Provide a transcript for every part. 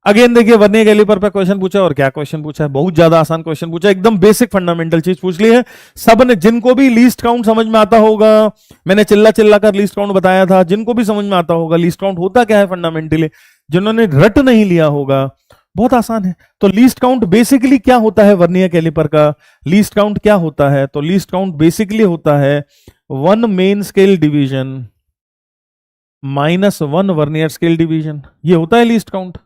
Again देखिए vernier caliper पे question पूछा और क्या क्वेश्चन पूछा है, बहुत ज्यादा आसान क्वेश्चन पूछा, एकदम बेसिक फंडामेंटल चीज पूछ ली है। सब ने, जिनको भी लीस्ट काउंट समझ में आता होगा, मैंने चिल्ला चिल्ला कर लीस्ट काउंट बताया था, जिनको भी समझ में आता होगा लीस्ट काउंट होता क्या है फंडामेंटली, जिन्होंने रट नहीं लिया होगा, बहुत आसान है। तो लीस्ट काउंट बेसिकली क्या होता है वर्नियर कैलिपर का, लीस्ट काउंट क्या होता है, तो लीस्ट काउंट बेसिकली होता है 1 main scale division -1 vernier scale division, ये होता है लीस्ट काउंट।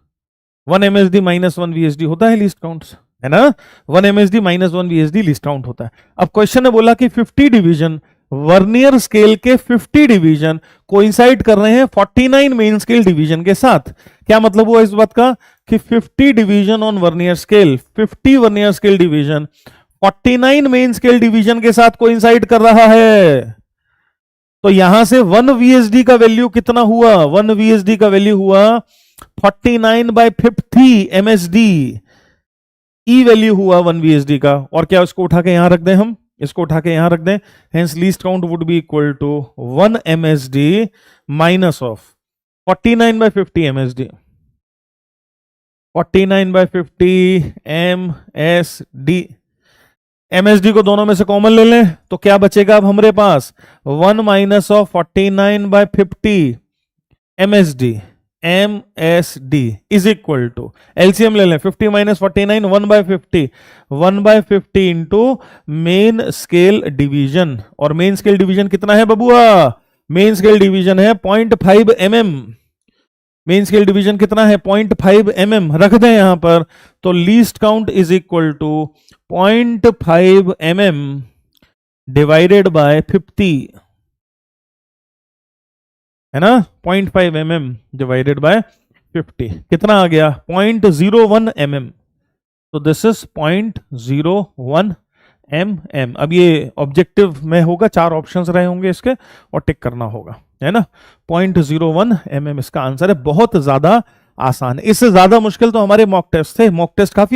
1 MSD -1 VSD होता है लीस्ट काउंट, है ना। 1 MSD -1 VSD लीस्ट काउंट होता है। अब क्वेश्चन ने बोला कि 50 डिवीजन, वर्नियर स्केल के 50 डिवीजन कोइंसाइड कर रहे हैं 49 मेन स्केल डिवीजन के साथ। क्या मतलब हुआ इस बात का कि 50 division on vernier scale, 50 vernier scale division 49 main scale division के साथ कोइंसाइड कर रहा है। तो यहां से 1 VSD का वैल्यू कितना हुआ, 1 VSD का वैल्यू हुआ 49/50 MSD, ई वैल्यू हुआ 1 VSD का। और क्या उसको उठा के यहां रख दें, हम इसको उठा के यहां रख दें, hence least count would be equal to 1 MSD minus of 49/50 MSD, 49/50 MSD। MSD को दोनों में से कॉमन ले लें तो क्या बचेगा अब हमारे पास, 1 minus of 49/50 MSD, MSD is equal to, LCM ले लें, 50 minus 49 1/50, 1/50 into main scale division. और मेन स्केल डिवीजन कितना है बबुआ, मेन स्केल डिवीजन है 0.5 mm, मेन स्केल डिवीजन कितना है 0.5 mm, रख दें यहां पर। तो least count is equal to 0.5 mm divided by 50, है ना, 0.5 mm डिवाइडेड बाय 50 कितना आ गया 0.01 mm। तो दिस इज 0.01 mm। अब ये ऑब्जेक्टिव में होगा, 4 ऑप्शंस रहे होंगे इसके और टिक करना होगा, है ना। 0.01 mm इसका आंसर है। बहुत ज्यादा आसान है, इससे ज्यादा मुश्किल तो हमारे मॉक टेस्ट थे, मॉक टेस्ट काफी